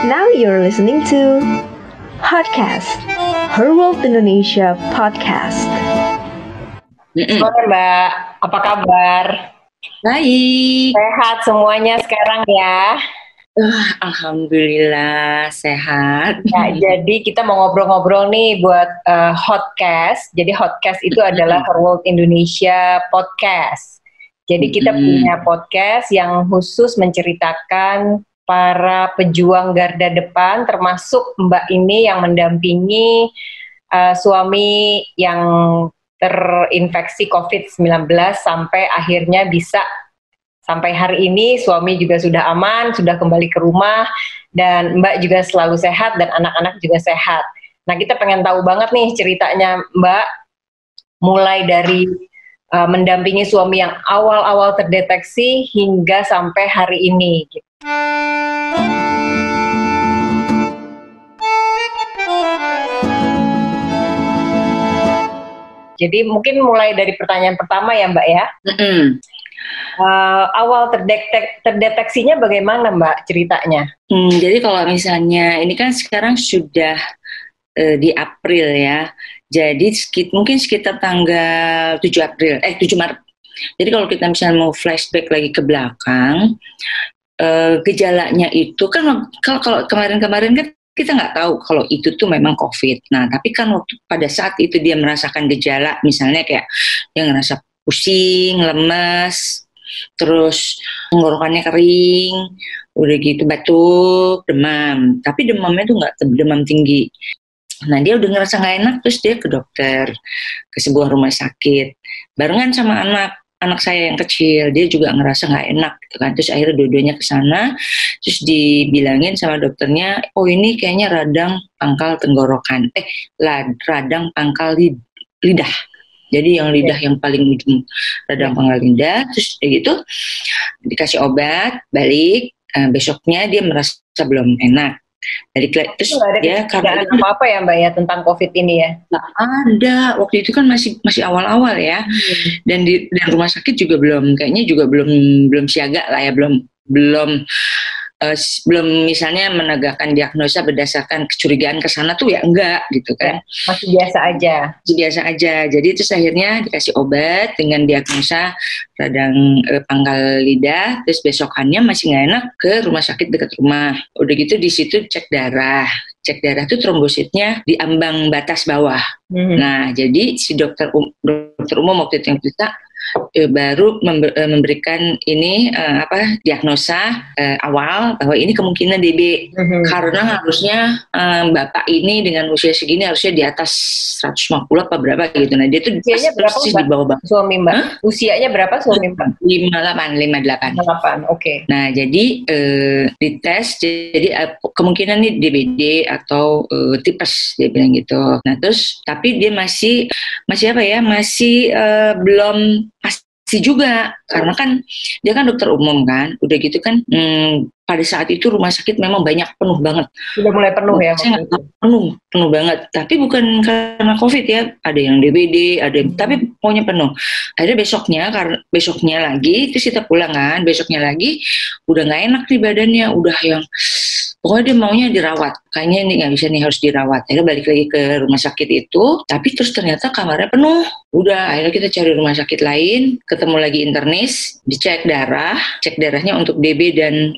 Now you're listening to Podcast, Her World Indonesia Podcast. Sore Mbak, apa kabar? Baik. Sehat semuanya sekarang ya? Alhamdulillah sehat. Ya, jadi kita mau ngobrol-ngobrol nih buat Hotcast. Jadi Hotcast itu adalah Her World Indonesia Podcast. Jadi kita punya podcast yang khusus menceritakan para pejuang garda depan, termasuk Mbak ini yang mendampingi suami yang terinfeksi COVID-19 sampai akhirnya bisa sampai hari ini suami juga sudah aman, sudah kembali ke rumah, dan Mbak juga selalu sehat dan anak-anak juga sehat. Nah, kita pengen tahu banget nih ceritanya Mbak, mulai dari mendampingi suami yang awal-awal terdeteksi hingga sampai hari ini. Jadi mungkin mulai dari pertanyaan pertama ya Mbak ya. Awal terdeteksinya bagaimana Mbak ceritanya? Jadi kalau misalnya ini kan sekarang sudah di April ya. Jadi mungkin sekitar tanggal 7 Maret. Jadi kalau kita misalnya mau flashback lagi ke belakang, gejalanya itu kan kalau kemarin-kemarin kan kita nggak tahu kalau itu tuh memang COVID. Nah, tapi kan pada saat itu dia merasakan gejala, misalnya kayak dia ngerasa pusing, lemes, terus tenggorokannya kering, udah gitu batuk, demam. Tapi demamnya tuh nggak demam tinggi. Nah, dia udah ngerasa nggak enak, terus dia ke dokter, ke sebuah rumah sakit, barengan sama anak saya yang kecil. Dia juga ngerasa nggak enak gitu kan. Terus akhirnya dua-duanya ke sana, terus dibilangin sama dokternya, oh ini kayaknya radang pangkal tenggorokan, radang pangkal lidah. Jadi yang lidah yang paling ujung, radang pangkal lidah. Terus kayak gitu dikasih obat, balik, besoknya dia merasa belum enak. Terus dia karena apa ya Mbak ya tentang COVID ini ya? Nggak ada, waktu itu kan masih awal-awal ya. Dan di rumah sakit juga belum siaga lah ya, belum misalnya menegakkan diagnosa berdasarkan kecurigaan ke sana tuh ya enggak gitu kan. Masih biasa aja. Jadi terus akhirnya dikasih obat dengan diagnosa radang pangkal lidah, terus besokannya masih nggak enak ke rumah sakit dekat rumah. Udah gitu di situ cek darah tuh trombositnya di ambang batas bawah. Nah, jadi si dokter umum waktu itu yang kita baru memberikan ini diagnosa awal bahwa ini kemungkinan DB. Karena harusnya bapak ini dengan usia segini harusnya di atas 150 apa berapa gitu. Nah, dia tuh usianya berapa di bawah Mbak? Suami Mbak? Usianya berapa suami Mbak? 58. Oke. Nah, jadi dites, jadi kemungkinan nih DBD atau tipes, dia bilang gitu. Nah, terus tapi dia masih belum pasti juga, karena kan dia kan dokter umum kan, udah gitu kan pada saat itu rumah sakit memang penuh banget. Sudah mulai penuh ya? Penuh banget, tapi bukan karena COVID ya, ada yang DBD, tapi pokoknya penuh. Akhirnya besoknya lagi, terus kita pulang kan, besoknya lagi udah nggak enak nih badannya, udah yang pokoknya dia maunya dirawat, kayaknya ini nggak bisa nih, harus dirawat. Akhirnya balik lagi ke rumah sakit itu, tapi terus ternyata kamarnya penuh. Udah, akhirnya kita cari rumah sakit lain, ketemu lagi internis, dicek darahnya untuk DB dan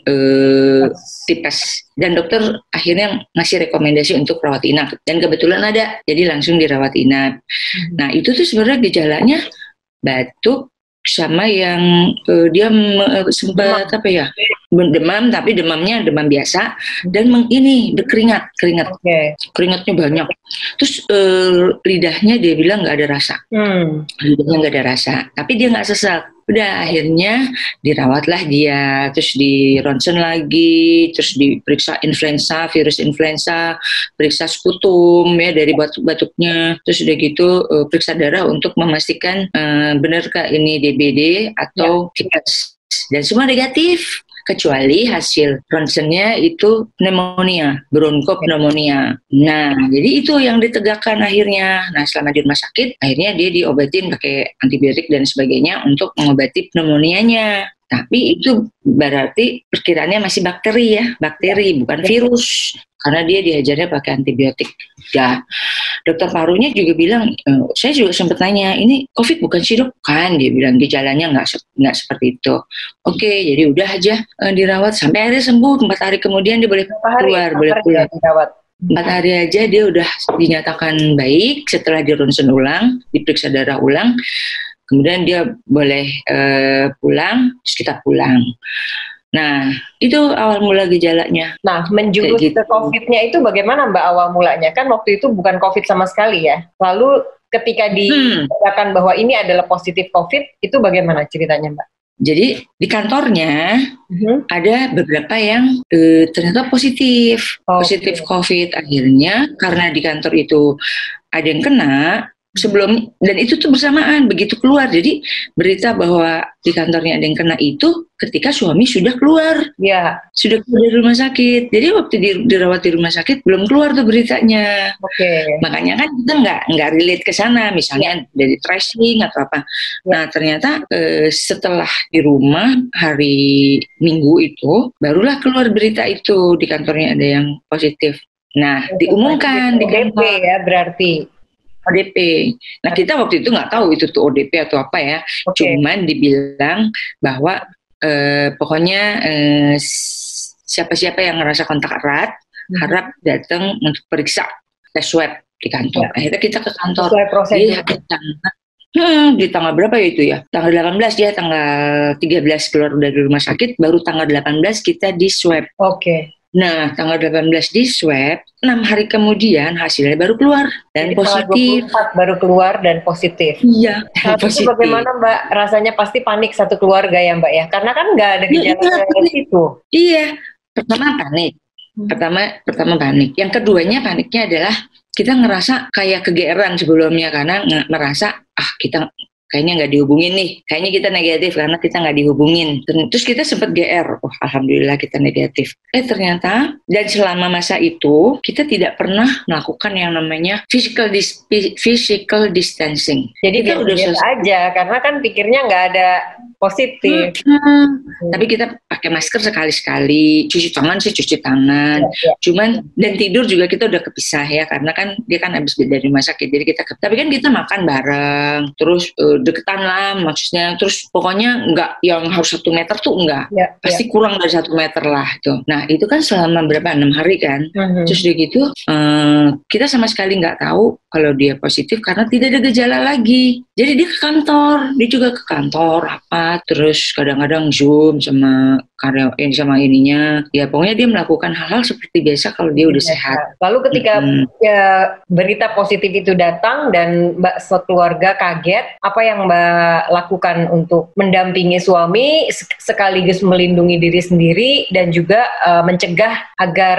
tipes. Dan dokter akhirnya ngasih rekomendasi untuk rawat inap, dan kebetulan ada, jadi langsung dirawat inap. Nah, itu tuh sebenarnya gejalanya batuk sama yang dia sempat demam, tapi demamnya demam biasa, dan keringat. Keringatnya banyak. Terus lidahnya dia bilang nggak ada rasa. Lidahnya nggak ada rasa, tapi dia nggak sesak. Udah, akhirnya dirawatlah dia, terus di ronsen lagi, terus diperiksa virus influenza, periksa sputum ya dari batuk-batuknya, terus udah gitu periksa darah untuk memastikan benarkah ini DBD atau tipes, dan semua negatif. kecuali hasil ronsennya itu pneumonia, bronkopneumonia. Nah, jadi itu yang ditegakkan akhirnya. Nah, selama di rumah sakit, akhirnya dia diobatin pakai antibiotik dan sebagainya untuk mengobati pneumonianya. Tapi itu berarti perkiraannya masih bakteri ya, bakteri bukan virus. Karena dia diajarnya pakai antibiotik. Ya, dokter parunya juga bilang, saya juga sempat nanya, ini COVID bukan sih dok? Kan, dia bilang gejalanya nggak seperti itu. Oke, jadi udah aja dirawat sampai akhirnya sembuh. 4 hari kemudian dia boleh keluar, boleh pulang. 4 hari aja dia udah dinyatakan baik setelah di ronsen ulang, diperiksa darah ulang. Kemudian dia boleh pulang, terus kita pulang. Nah, itu awal mula gejalanya. Nah, menjurus Kayak gitu. ke COVID-nya itu bagaimana Mbak awal mulanya? Kan waktu itu bukan COVID sama sekali ya. Lalu ketika dikatakan bahwa ini adalah positif COVID, itu bagaimana ceritanya Mbak? Jadi di kantornya ada beberapa yang ternyata positif COVID. Akhirnya karena di kantor itu ada yang kena sebelum, dan itu tuh bersamaan begitu keluar. Jadi berita bahwa di kantornya ada yang kena itu ketika suami sudah keluar, sudah keluar dari rumah sakit. Jadi waktu dirawat di rumah sakit belum keluar tuh beritanya. Makanya kan kita nggak relate ke sana, misalnya dari tracing atau apa. Nah ternyata setelah di rumah hari Minggu itu barulah keluar berita itu di kantornya ada yang positif. Nah diumumkan di kantor. ODP ya berarti. ODP. Nah kita waktu itu nggak tahu itu tuh ODP atau apa ya. Cuman dibilang bahwa pokoknya siapa-siapa yang ngerasa kontak erat harap datang untuk periksa tes swab di kantor. Akhirnya kita ke kantor. Di tanggal berapa ya itu ya? Tanggal 18 ya, tanggal 13 keluar dari rumah sakit, baru tanggal 18 kita di swab. Nah, tanggal 18 di swab, 6 hari kemudian hasilnya baru keluar dan jadi positif. 24 baru keluar dan positif. Iya. Nah, itu bagaimana Mbak? Rasanya pasti panik satu keluarga ya Mbak ya? Karena kan nggak ada gejala dari situ. Iya. Pertama panik. Pertama panik. Yang keduanya paniknya adalah kita ngerasa kayak kegeeran sebelumnya karena merasa kita kayaknya nggak dihubungin nih, kayaknya kita negatif karena kita nggak dihubungin. Terus kita sempat GR, alhamdulillah kita negatif. Ternyata dan selama masa itu kita tidak pernah melakukan yang namanya physical distancing. Jadi kita udah selesai aja karena kan pikirnya nggak ada positif. Tapi kita pakai masker sekali-sekali, cuci tangan. Cuman dan tidur juga kita udah kepisah ya karena kan dia kan habis dari rumah sakit, jadi kita. Tapi kan kita makan bareng, terus deketan lah maksudnya, terus pokoknya nggak yang harus 1 meter tuh enggak, pasti kurang dari 1 meter lah itu. Nah itu kan selama berapa 6 hari kan, terus udah gitu kita sama sekali nggak tahu kalau dia positif karena tidak ada gejala lagi. Jadi dia ke kantor, dia juga ke kantor rapat, terus kadang-kadang Zoom sama karyawan sama ininya, ya pokoknya dia melakukan hal-hal seperti biasa kalau dia udah sehat. Lalu ketika berita positif itu datang dan Mbak sekeluarga kaget, apa yang Mbak lakukan untuk mendampingi suami sekaligus melindungi diri sendiri dan juga mencegah agar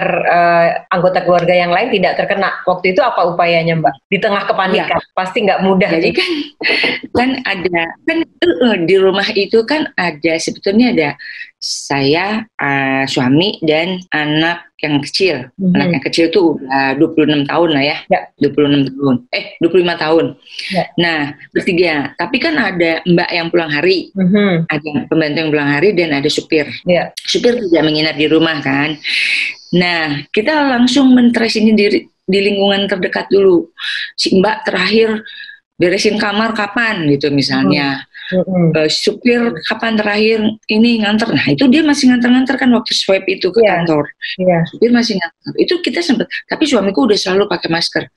anggota keluarga yang lain tidak terkena? Waktu itu apa upayanya Mbak? Di tengah kepanikan, pasti nggak mudah. Jadi kan ada di rumah itu kan ada sebetulnya ada saya, suami dan anak yang kecil. Anak yang kecil tuh udah 26 tahun lah ya. 25 tahun. Nah, bertiga. Tapi kan ada mbak yang pulang hari. Ada pembantu yang pulang hari dan ada supir. Supir tidak menginap di rumah kan. Nah, kita langsung men-trace ini di lingkungan terdekat dulu. Si mbak terakhir beresin kamar kapan gitu misalnya. Supir kapan terakhir ini nganter. Nah itu dia masih nganter-nganter kan waktu swab itu ke kantor. Supir masih nganter. Itu kita sempet, tapi suamiku udah selalu pakai masker.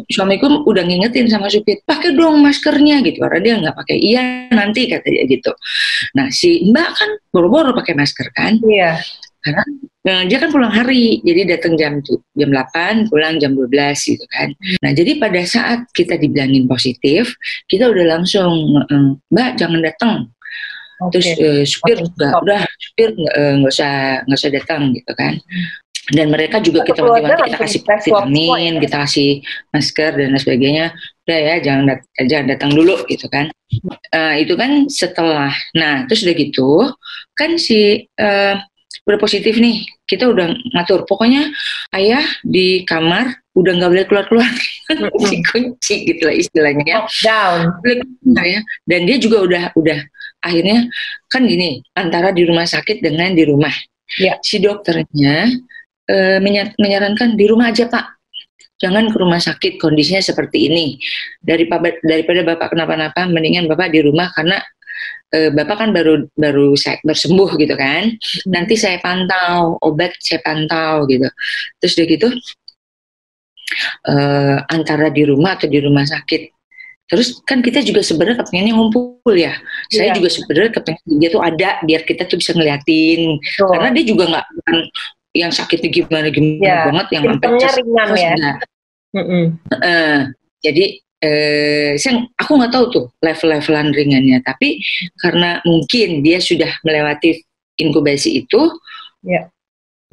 Suamiku udah ngingetin sama supir, pakai dong maskernya gitu. Karena dia nggak pakai. Iya nanti kata dia gitu. Nah si mbak kan boro-boro pakai masker kan. Karena dia kan pulang hari, jadi datang jam 8, pulang jam 12 gitu kan. Nah jadi pada saat kita dibilangin positif, kita udah langsung, Mbak jangan datang. Terus supir juga, udah supir nggak usah datang gitu kan. Dan mereka juga kita kasih vitamin, kita kasih masker dan lain sebagainya. Udah ya, jangan datang dulu gitu kan. Itu kan setelah, nah terus udah gitu, kan udah positif nih, kita udah ngatur. Pokoknya ayah di kamar udah nggak boleh keluar-keluar, dikunci gitu lah istilahnya. Lockdown. Ya. Dan dia juga udah akhirnya kan gini, antara di rumah sakit dengan di rumah. Ya. Si dokternya menyarankan di rumah aja Pak, jangan ke rumah sakit, kondisinya seperti ini. Daripada Bapak kenapa-napa, mendingan Bapak di rumah karena Bapak kan baru sembuh gitu kan. Nanti saya pantau, obat saya pantau gitu. Terus udah gitu antara di rumah atau di rumah sakit. Terus kan kita juga sebenarnya kepengennya ngumpul ya. Saya juga sebenarnya kepengen dia tuh ada biar kita tuh bisa ngeliatin. Karena dia juga nggak yang sakitnya gimana banget, yang simptomnya ringan ya. Jadi aku nggak tahu tuh level-levelan ringannya. Tapi karena mungkin dia sudah melewati inkubasi itu,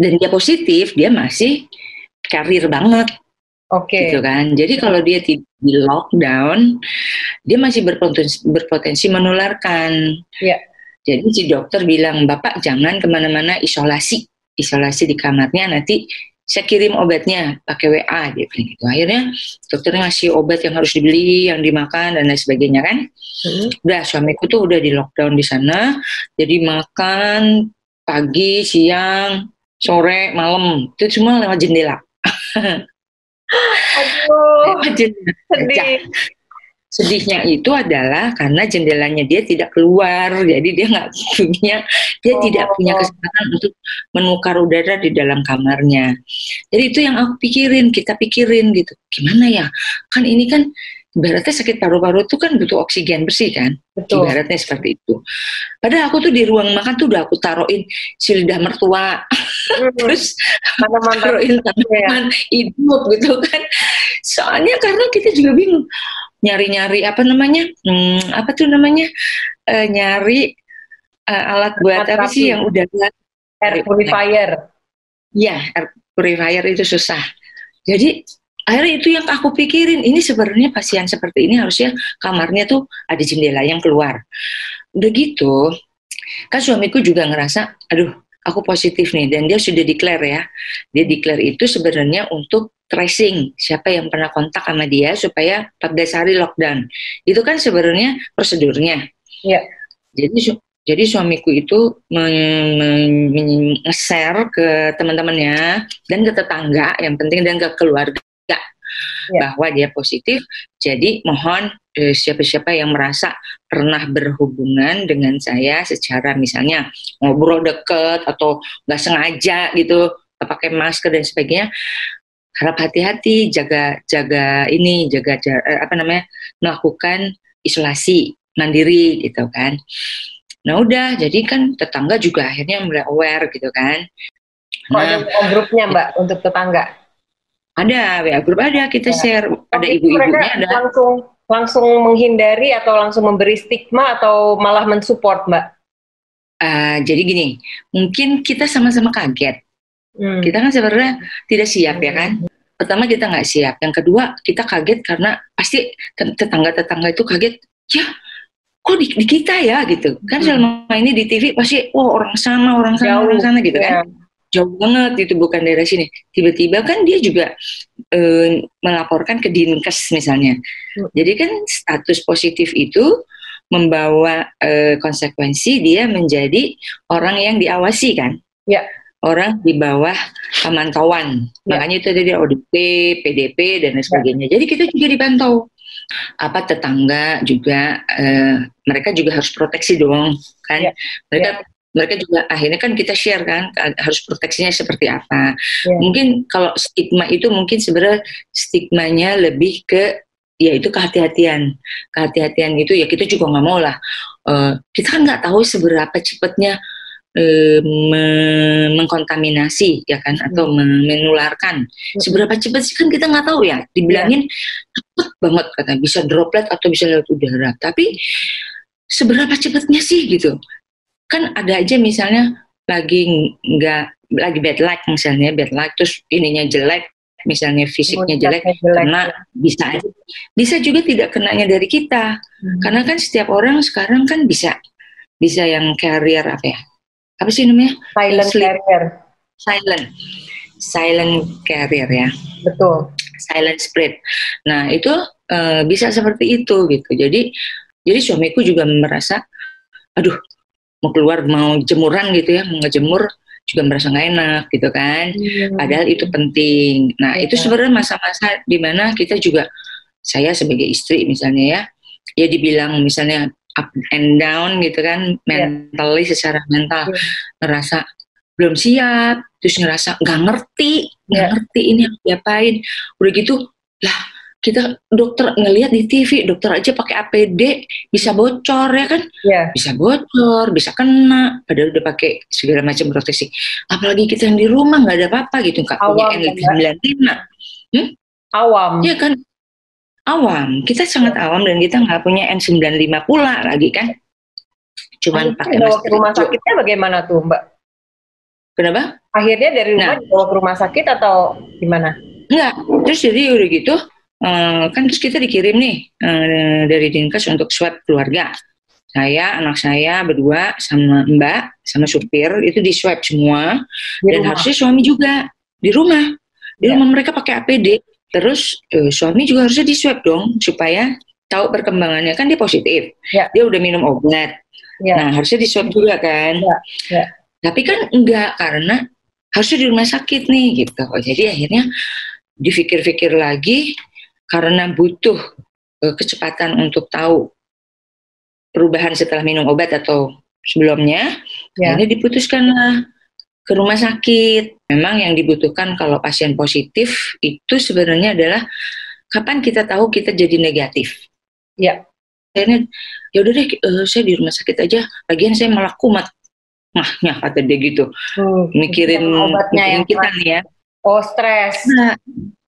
dan dia positif, dia masih karir banget. Gitu kan. Jadi kalau dia di lockdown, dia masih berpotensi menularkan. Jadi si dokter bilang, Bapak jangan kemana-mana, isolasi di kamarnya, nanti saya kirim obatnya pakai WA, dia bilang gitu. Akhirnya dokter ngasih obat yang harus dibeli, yang dimakan dan lain sebagainya kan. Udah, suamiku tuh udah di lockdown di sana, jadi makan pagi, siang, sore, malam, itu semua lewat jendela. Aduh, sedih. Sedihnya itu adalah karena jendelanya dia tidak keluar, jadi dia tidak punya kesempatan untuk menukar udara di dalam kamarnya. Jadi itu yang kita pikirin gitu, gimana ya? Kan ini kan ibaratnya sakit paru-paru itu kan butuh oksigen bersih kan? Betul. Ibaratnya seperti itu. Padahal aku tuh di ruang makan tuh udah aku taruhin si lidah mertua, terus taruhin tanaman hidup gitu kan. Soalnya karena kita juga bingung nyari-nyari nyari alat buat apa sih yang udah air purifier. Ya, air purifier itu susah. Jadi akhirnya itu yang aku pikirin, ini sebenarnya pasien seperti ini harusnya kamarnya tuh ada jendela yang keluar. Udah gitu, kan suamiku juga ngerasa, aduh aku positif nih, dan dia sudah declare ya. Dia declare itu sebenarnya untuk tracing siapa yang pernah kontak sama dia supaya 14 hari lockdown. Itu kan sebenarnya prosedurnya. Iya. Jadi suamiku itu nge-share ke teman-temannya dan ke tetangga, yang penting, dan ke keluarga bahwa dia positif. Jadi mohon siapa-siapa yang merasa pernah berhubungan dengan saya secara misalnya ngobrol deket atau nggak sengaja gitu, pakai masker dan sebagainya, harap hati-hati, melakukan isolasi mandiri gitu kan. Nah udah, jadi kan tetangga juga akhirnya mulai aware gitu kan. Ada grupnya Mbak untuk tetangga? Ada, WA grup ada, kita share, ada ibu-ibunya ada. Langsung menghindari atau langsung memberi stigma atau malah mensupport Mbak? Jadi gini, mungkin kita sama-sama kaget. Kita kan sebenarnya tidak siap ya kan. Pertama kita nggak siap, yang kedua kita kaget karena pasti tetangga-tetangga itu kaget, ya kok di kita ya gitu. Kan selama ini di TV pasti orang sana gitu kan. Jauh banget, itu bukan daerah sini. Tiba-tiba kan dia juga melaporkan ke Dinkes misalnya. Jadi kan status positif itu membawa konsekuensi dia menjadi orang yang diawasi kan. Ya. Orang di bawah pemantauan. Makanya itu tadi ODP, PDP dan lain sebagainya. Jadi kita juga dipantau. Tetangga juga mereka juga harus proteksi dong kan. Mereka juga akhirnya kan kita share kan harus proteksinya seperti apa. Mungkin kalau stigma itu mungkin sebenarnya stigmanya lebih ke yaitu kehati-hatian itu ya kita juga nggak mau lah. Kita kan nggak tahu seberapa cepatnya mengkontaminasi ya kan atau menularkan. Seberapa cepat sih kan kita nggak tahu ya. Dibilangin cepet banget katanya bisa droplet atau bisa lewat udara. Tapi seberapa cepatnya sih gitu? Kan ada aja misalnya lagi bad luck misalnya, terus ininya jelek, misalnya fisiknya jelek, karena bisa juga tidak kenanya dari kita. Karena kan setiap orang sekarang kan bisa yang carrier apa sih namanya? Silent carrier ya. Betul. Silent spread. Nah itu bisa seperti itu gitu. Jadi suamiku juga merasa aduh mau keluar mau jemuran gitu ya, mau ngejemur juga merasa nggak enak gitu kan. Padahal itu penting. Nah itu sebenarnya masa-masa dimana kita juga, saya sebagai istri misalnya ya dibilang misalnya up and down gitu kan, mentally secara mental ngerasa belum siap, terus ngerasa nggak ngerti ini harus diapain. Udah gitu lah, kita dokter ngelihat di TV, dokter aja pakai APD bisa bocor ya kan, bisa bocor, bisa kena, padahal udah pakai segala macam proteksi. Apalagi kita yang di rumah nggak ada apa-apa gitu, nggak punya N95. Awam. Iya kan, awam. Kita sangat awam dan kita nggak punya N95 pula lagi kan. Cuman pakai masker. Ke rumah sakitnya bagaimana tuh Mbak? Kenapa? Akhirnya dari rumah dibawa ke rumah sakit atau gimana? Enggak, terus jadi udah gitu, kan terus kita dikirim nih dari Dinkes untuk swab keluarga. Saya, anak saya berdua sama Mbak, sama supir itu di swab semua. Dan harusnya suami juga di rumah. Di rumah mereka pakai APD. Terus suami juga harusnya di swab dong supaya tahu perkembangannya, kan dia positif. Dia udah minum obat. Nah harusnya di swab juga kan. Tapi kan enggak, karena harusnya di rumah sakit nih gitu. Jadi akhirnya dipikir-pikir lagi, karena butuh kecepatan untuk tahu perubahan setelah minum obat atau sebelumnya, akhirnya diputuskanlah ke rumah sakit. Memang yang dibutuhkan kalau pasien positif itu sebenarnya adalah kapan kita tahu kita jadi negatif. Akhirnya ya udah deh, saya di rumah sakit aja. Lagian saya malah kumat. Mahnya kata dia gitu, mikirin obatnya yang kita nih ya. Oh stres. Nah,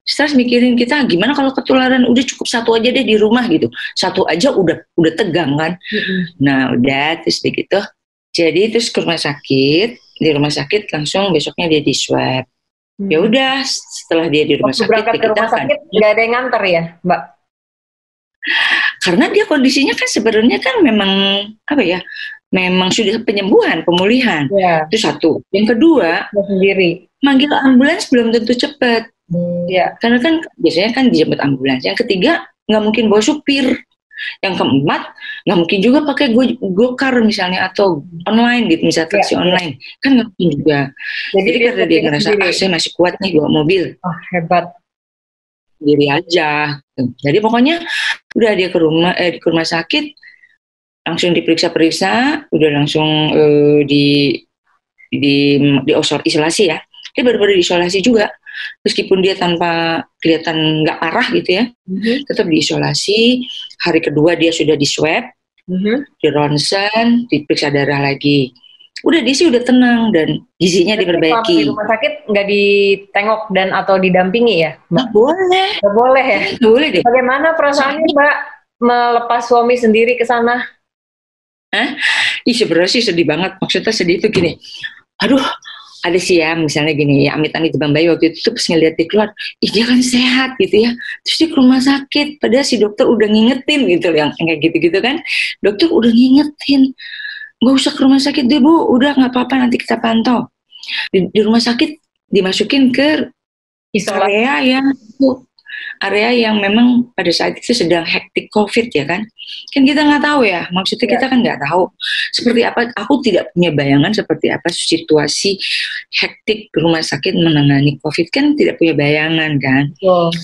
stres mikirin kita gimana kalau ketularan, udah cukup satu aja deh di rumah gitu. Satu aja udah tegang kan. Nah udah terus gitu. Jadi terus ke rumah sakit, di rumah sakit langsung besoknya dia di swab. Ya udah setelah dia di rumah sakit, berangkat ke rumah sakit nggak ada yang nganter ya Mbak? Karena dia kondisinya kan sebenarnya kan memang apa ya? Memang sudah penyembuhan, pemulihan. Itu satu. Yang kedua, sendiri. Manggil ambulans belum tentu cepat. Karena kan biasanya kan dijemput ambulans. Yang ketiga, nggak mungkin bawa supir. Yang keempat, nggak mungkin juga pakai go-car misalnya atau online gitu, misalnya taksi online. Kan nggak mungkin juga. Jadi karena dia ngerasa, saya masih kuat nih bawa mobil. Hebat. Sendiri aja. Jadi pokoknya udah dia ke rumah sakit, langsung diperiksa-periksa, udah langsung di isolasi ya. Dia baru-baru diisolasi juga, meskipun dia tanpa kelihatan nggak parah gitu ya, tetap diisolasi. Hari kedua dia sudah di swab, di ronsen, diperiksa darah lagi. Udah dia sih udah tenang dan gizinya diperbaiki. Di rumah sakit nggak ditengok dan atau didampingi ya? Nggak boleh. Nggak boleh ya? Nggak boleh deh. Bagaimana perasaannya Mbak melepas suami sendiri ke sana? Sebenarnya sih sedih banget. Maksudnya sedih itu gini, aduh ada sih ya misalnya gini ya, amit-amit Bang Bayu waktu itu pas ngeliat dia keluar, dia kan sehat gitu ya, terus dia ke rumah sakit, padahal si dokter udah ngingetin gitu, yang kayak gitu-gitu kan, dokter udah ngingetin, nggak usah ke rumah sakit deh Bu, udah nggak apa-apa nanti kita pantau. Di rumah sakit dimasukin ke area yang memang pada saat itu sedang hektik COVID ya kan kita nggak tahu ya, maksudnya kita kan nggak tahu seperti apa, aku tidak punya bayangan seperti apa situasi hektik rumah sakit menangani COVID, kan tidak punya bayangan kan.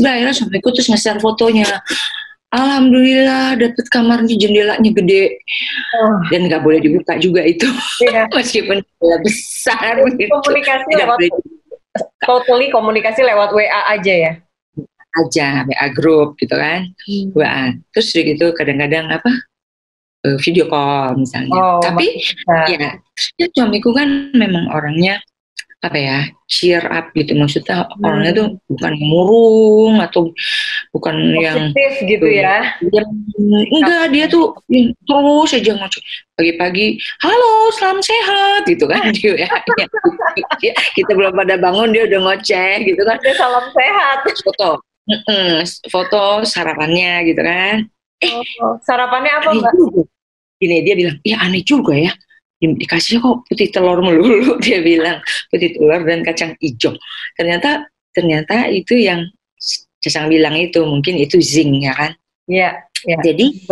Udah akhirnya sampai aku terus nge-share fotonya, alhamdulillah dapet kamarnya, jendelanya gede dan nggak boleh dibuka juga itu meskipun besar. Komunikasi lewat WA aja ya? WA group gitu kan, WA. Terus gitu kadang-kadang video call misalnya. Tapi ya suamiku kan memang orangnya cheer up gitu, maksudnya orangnya tuh bukan murung atau bukan positif yang gitu ya. Enggak, dia tuh terus aja ngoceh pagi-pagi, halo salam sehat gitu kan dia ya. Kita belum pada bangun dia udah ngoceh gitu kan, salam sehat, foto sarapannya gitu kan. Sarapannya apa Mbak? Gini dia bilang, ya aneh juga ya, dikasih kok putih telur melulu, dia bilang putih telur dan kacang hijau. Ternyata itu yang Cesang bilang itu mungkin itu zinc ya kan. Ya. Jadi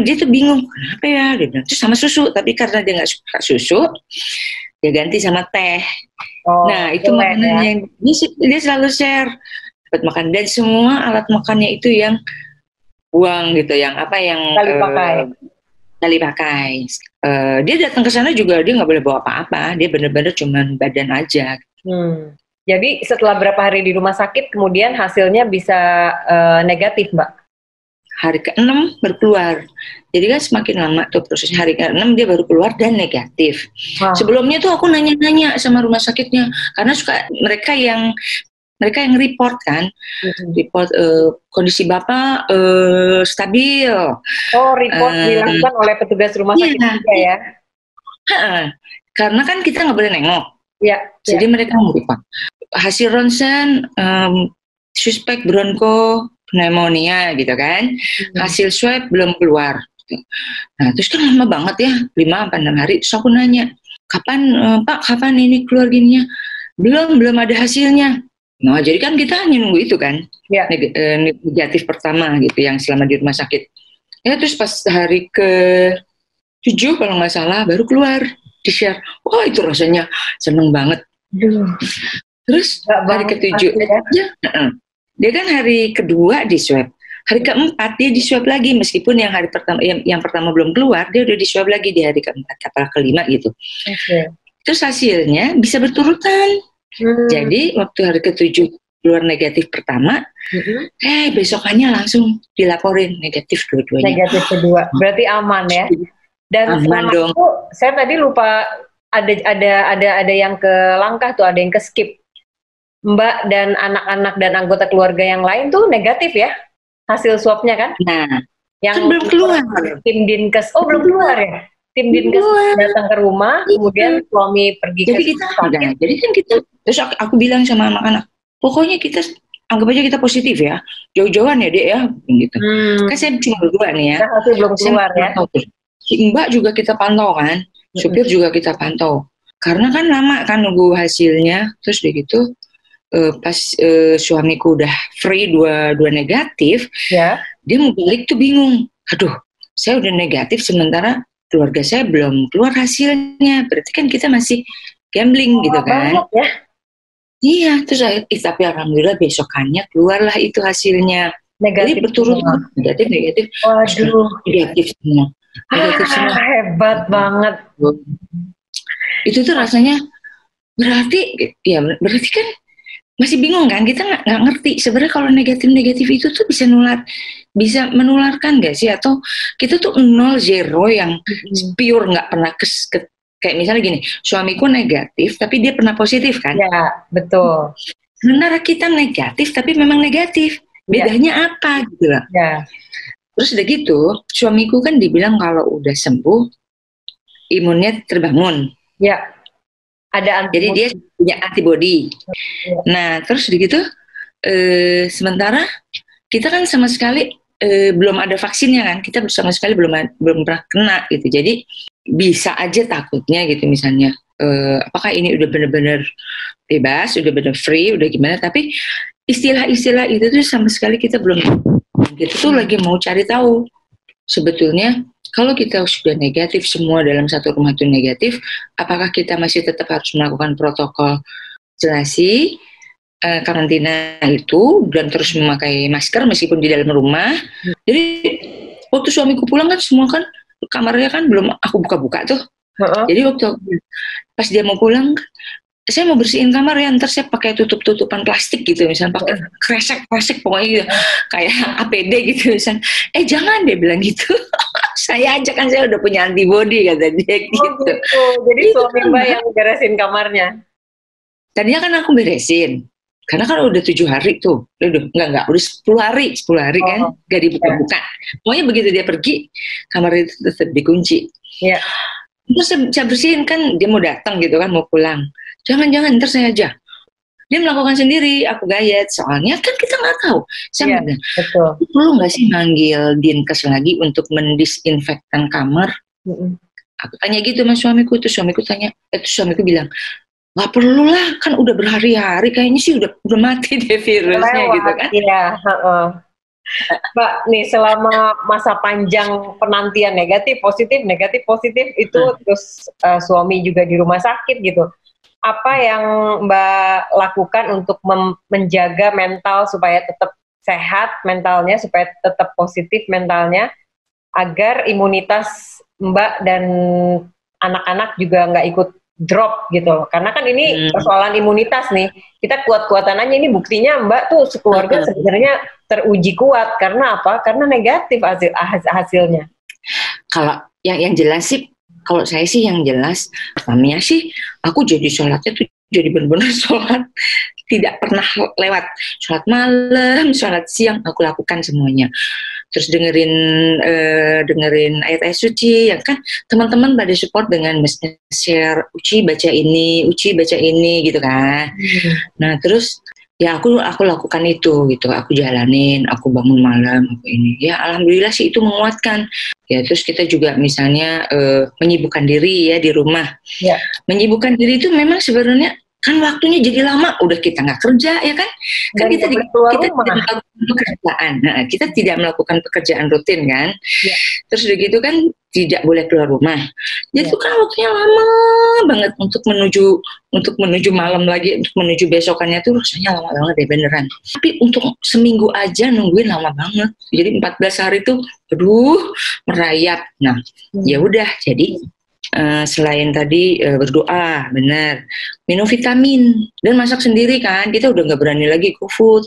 dia tuh bingung kenapa ya, dia bilang terus sama susu, tapi karena dia nggak suka susu dia ganti sama teh. Nah itu makanan yang dia selalu share dapat makan, dan semua alat makannya itu yang buang gitu, yang kali pakai. Dia datang ke sana juga dia nggak boleh bawa apa-apa, dia bener-bener cuman badan aja. Jadi setelah berapa hari di rumah sakit kemudian hasilnya bisa negatif, Mbak? Hari ke-6 baru keluar. Jadi kan semakin lama tuh proses, hari ke-6 dia baru keluar dan negatif. Sebelumnya tuh aku nanya-nanya sama rumah sakitnya, karena suka mereka yang report kan, report kondisi Bapak stabil. Report dilakukan oleh petugas rumah sakit juga ya? Karena kan kita nggak boleh nengok. Jadi mereka mereport. Hasil ronsen suspek bronchopneumonia gitu kan. Hasil swab belum keluar. Nah terus kan lama banget ya, 5-6 hari. Terus aku nanya, kapan Pak, kapan ini keluar gininya? Belum ada hasilnya. Nah jadi kan kita hanya nunggu itu kan, negatif pertama gitu yang selama di rumah sakit. Terus pas hari ke-7 kalau nggak salah baru keluar, di-share. Wah itu rasanya seneng banget. Terus hari ke-7 dia kan hari kedua di swab, hari ke-4 dia di swab lagi, meskipun yang hari pertama yang pertama belum keluar, dia udah di swab lagi di hari ke-4 atau ke-5 gitu. Terus hasilnya bisa berturutan. Jadi waktu hari ke-7 keluar negatif pertama, besokannya langsung dilaporin negatif dua-duanya. Negatif kedua, berarti aman ya. Dan aman dong. Itu, saya tadi lupa ada yang ke langkah tuh, ada yang ke skip. Mbak dan anak-anak dan anggota keluarga yang lain tuh negatif ya hasil swabnya kan? Nah, yang kan belum keluar. Tim Dinkes, belum keluar ya? Tim Dinkes datang ke rumah, kemudian suami pergi jadi ke sakit. Jadi kan kita, terus aku bilang sama anak-anak, pokoknya kita anggap aja kita positif ya, jauh-jauhan ya Dek ya, gitu. Kan saya cuma berdua nih ya. Hasil belum keluar ya. Si Mbak juga kita pantau kan, supir juga kita pantau. Karena kan lama kan nunggu hasilnya, terus udah gitu, pas suamiku udah free dua negatif, dia mau balik tuh bingung. Aduh, saya udah negatif sementara keluarga saya belum keluar hasilnya, berarti kan kita masih gambling gitu kan. Ya? Iya, terus tapi alhamdulillah besokannya keluarlah itu hasilnya. Negatif. Jadi berturut negatif. Waduh, negatif semua. Hebat banget. Itu tuh rasanya berarti kan masih bingung kan, kita nggak ngerti sebenarnya kalau negatif itu tuh bisa menularkan nggak sih, atau kita tuh 0 yang pure nggak pernah kayak misalnya gini, suamiku negatif tapi dia pernah positif kan? Ya betul. Sementara kita negatif tapi memang negatif, bedanya apa gitu lah. Terus udah gitu suamiku kan dibilang kalau udah sembuh imunnya terbangun. Ada antibody. Jadi dia punya antibody. Nah, terus begitu sementara kita kan sama sekali belum ada vaksinnya kan. Kita sama sekali belum pernah kena gitu. Jadi bisa aja takutnya gitu misalnya apakah ini udah benar-benar bebas, udah benar free, udah gimana, tapi istilah-istilah itu tuh sama sekali kita belum. Kita tuh lagi mau cari tahu sebetulnya kalau kita sudah negatif, semua dalam satu rumah itu negatif, apakah kita masih tetap harus melakukan protokol isolasi, karantina itu, dan terus memakai masker meskipun di dalam rumah. Jadi waktu suamiku pulang kan semua kan kamarnya kan belum aku buka-buka tuh. Jadi waktu pas dia mau pulang, saya mau bersihin kamar ya, ntar saya pakai tutup-tutupan plastik gitu, misalnya pakai kresek pokoknya gitu, kayak APD gitu misalnya. Jangan, dia bilang gitu. Saya aja kan saya udah punya antibody kata dia gitu. Jadi suami Mbak yang beresin kamarnya. Tadinya kan aku beresin, karena kan udah 7 hari tuh, udah 10 hari kan, gak dibuka-buka. Pokoknya begitu dia pergi, kamar itu tetap dikunci. Terus saya bersihin kan, dia mau datang gitu kan, mau pulang. Jangan, ntar saya aja. Dia melakukan sendiri, aku gayet. Soalnya kan kita nggak tahu. Saya bilang, perlu nggak sih manggil Dinkes lagi untuk mendisinfektan kamar? Aku tanya gitu sama suamiku. Terus suamiku bilang, nggak perlu lah, kan udah berhari-hari. Kayaknya sih udah mati deh virusnya gitu kan. Mbak, nih selama masa panjang penantian negatif positif itu terus suami juga di rumah sakit gitu. Apa yang Mbak lakukan untuk menjaga mental supaya tetap sehat mentalnya, supaya tetap positif mentalnya, agar imunitas Mbak dan anak-anak juga nggak ikut drop gitu loh. Karena kan ini persoalan imunitas nih. Kita kuat-kuatan aja, ini buktinya Mbak tuh sekeluarga sebenarnya teruji kuat. Karena apa? Karena negatif hasilnya. Kalau yang jelas sih, kalau saya sih yang jelas, pertamanya sih aku jadi sholatnya tuh jadi benar-benar sholat tidak pernah lewat. Sholat malam, sholat siang aku lakukan semuanya. Terus dengerin ayat-ayat suci, yang kan teman-teman pada support dengan share Uci baca ini gitu kan. Nah terus ya aku lakukan itu gitu, aku jalanin, aku bangun malam, aku ini. Ya alhamdulillah sih itu menguatkan. Ya terus kita juga misalnya menyibukkan diri ya di rumah. Ya. Menyibukkan diri itu memang sebenarnya kan waktunya jadi lama, udah kita nggak kerja ya kan kita tidak melakukan pekerjaan, nah, kita tidak melakukan pekerjaan rutin kan, terus udah gitu kan tidak boleh keluar rumah, jadi itu kan waktunya lama banget untuk menuju malam lagi, untuk menuju besokannya tuh rasanya lama banget deh beneran. Tapi untuk seminggu aja nungguin lama banget, jadi 14 hari tuh aduh merayap. Nah ya udah, jadi selain tadi berdoa, benar, minum vitamin dan masak sendiri kan, kita udah nggak berani lagi GoFood.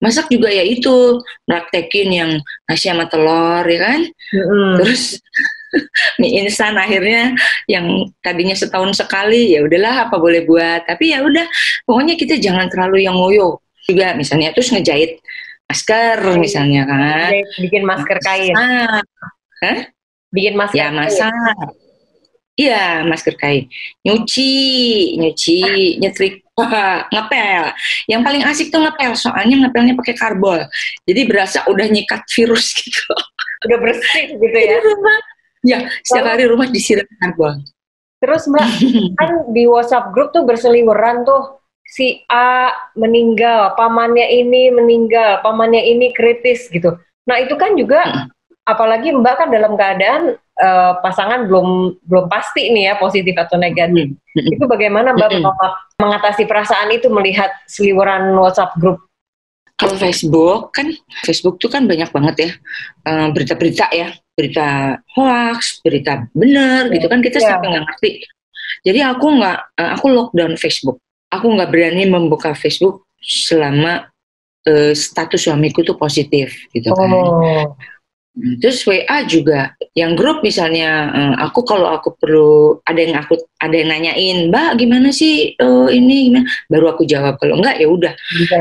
Masak juga ya itu praktekin yang nasi sama telur ya kan, terus mie instan akhirnya yang tadinya setahun sekali ya udahlah apa boleh buat, tapi ya udah pokoknya kita jangan terlalu yang ngoyo juga, misalnya terus ngejahit masker misalnya kan, bikin masker kain, bikin masker ya masak. Iya, masker kain. Nyuci, nyetrik, ngepel. Yang paling asik tuh ngepel, soalnya ngepelnya pakai karbol. Jadi berasa udah nyikat virus gitu. Udah bersih gitu ya. Ya, setiap hari rumah disiram karbol. Terus Mbak, kan di WhatsApp grup tuh berseliweran tuh. Si A meninggal, pamannya ini meninggal, pamannya ini kritis gitu. Nah itu kan juga, apalagi Mbak kan dalam keadaan pasangan belum pasti nih ya positif atau negatif. Itu bagaimana Mbak mengatasi perasaan itu melihat seliweran WhatsApp grup? Kalau Facebook tuh kan banyak banget ya berita-berita ya, berita hoax, berita bener gitu kan, kita sampai nggak ngerti. Jadi aku lockdown Facebook. Aku nggak berani membuka Facebook selama status suamiku tuh positif gitu kan. Terus WA juga, yang grup misalnya, kalau aku perlu ada yang nanyain, Mbak gimana sih ini gimana, baru aku jawab, kalau enggak ya udah.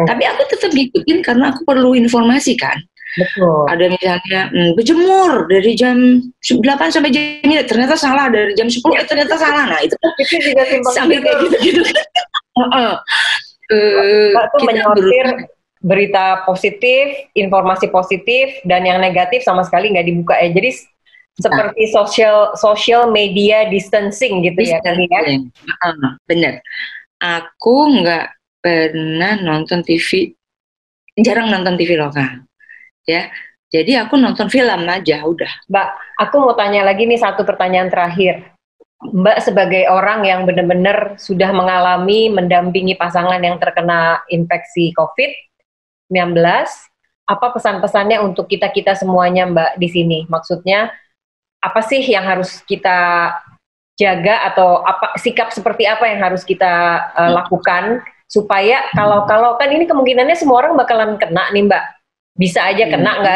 Tapi aku tetap ngikutin karena aku perlu informasi kan. Betul. Ada misalnya berjemur dari jam 8 sampai jam ini, ternyata salah, dari jam 10 ternyata salah. Nah itu juga sambil kayak gitu-gitu. Kita menyortir berita positif, informasi positif, dan yang negatif sama sekali nggak dibuka ya. Jadi seperti social media distancing gitu ya. Bener. Aku nggak pernah nonton TV, jarang nonton TV lokal. Ya, jadi aku nonton film aja udah. Mbak, aku mau tanya lagi nih satu pertanyaan terakhir. Mbak sebagai orang yang benar-benar sudah mendampingi pasangan yang terkena infeksi COVID-19, apa pesan-pesannya untuk kita semuanya Mbak di sini? Maksudnya apa sih yang harus kita jaga, atau sikap seperti apa yang harus kita lakukan supaya kalau kan ini kemungkinannya semua orang bakalan kena nih Mbak, bisa aja kena, nggak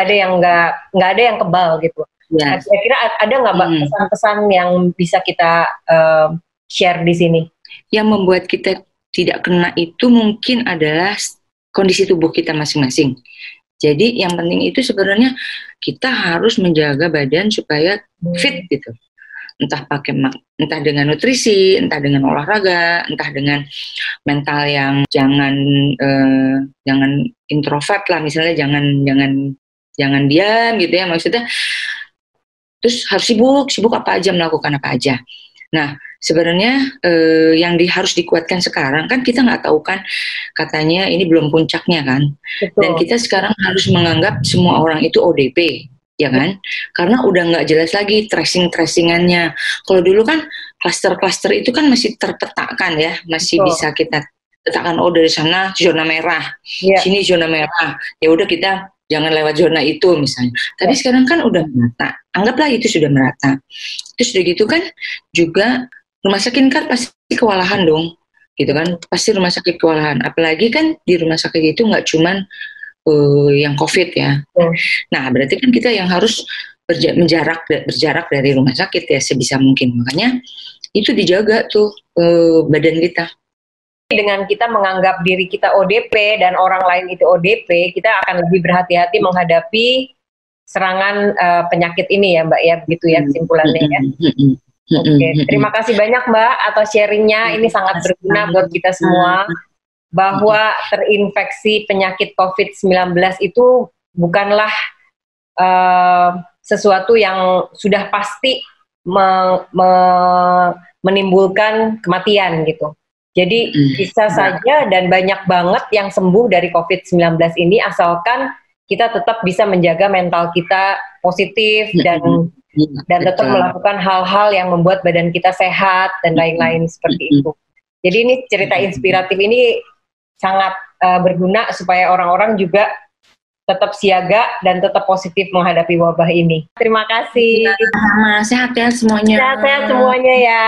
ada yang kebal gitu. Ya. Kira-kira ada nggak Mbak pesan-pesan yang bisa kita share di sini? Yang membuat kita tidak kena itu mungkin adalah kondisi tubuh kita masing-masing. Jadi yang penting itu sebenarnya kita harus menjaga badan supaya fit gitu. Entah dengan nutrisi, entah dengan olahraga, entah dengan mental yang jangan introvert lah, misalnya jangan diam gitu ya, maksudnya. Terus harus sibuk apa aja, melakukan apa aja. Nah, sebenarnya yang harus dikuatkan sekarang kan kita nggak tahu kan, katanya ini belum puncaknya kan. Betul. Dan kita sekarang harus menganggap semua orang itu ODP, ya kan? Karena udah nggak jelas lagi tracingannya. Kalau dulu kan klaster-klaster itu kan masih terpetakan ya, masih Betul. bisa kita petakan, oh dari sana zona merah, sini zona merah. Ya udah kita jangan lewat zona itu misalnya. Tapi sekarang kan udah merata. Anggaplah itu sudah merata. Terus udah gitu kan juga rumah sakit kan pasti kewalahan dong, gitu kan? Pasti rumah sakit kewalahan. Apalagi kan di rumah sakit itu nggak cuman yang COVID ya. Nah berarti kan kita yang harus berjarak dari rumah sakit ya sebisa mungkin. Makanya itu dijaga tuh badan kita. Dengan kita menganggap diri kita ODP dan orang lain itu ODP, kita akan lebih berhati-hati menghadapi serangan penyakit ini ya Mbak ya, begitu ya kesimpulannya ya. Oke, terima kasih banyak Mbak atas sharingnya, ini sangat berguna buat kita semua, bahwa terinfeksi penyakit COVID-19 itu bukanlah sesuatu yang sudah pasti menimbulkan kematian gitu. Jadi bisa saja dan banyak banget yang sembuh dari COVID-19 ini asalkan kita tetap bisa menjaga mental kita positif dan tetap melakukan hal-hal yang membuat badan kita sehat dan lain-lain seperti itu. Jadi ini cerita inspiratif ini sangat berguna supaya orang-orang juga tetap siaga dan tetap positif menghadapi wabah ini. Terima kasih. Sama, sehat ya semuanya. Sehat-sehat semuanya ya.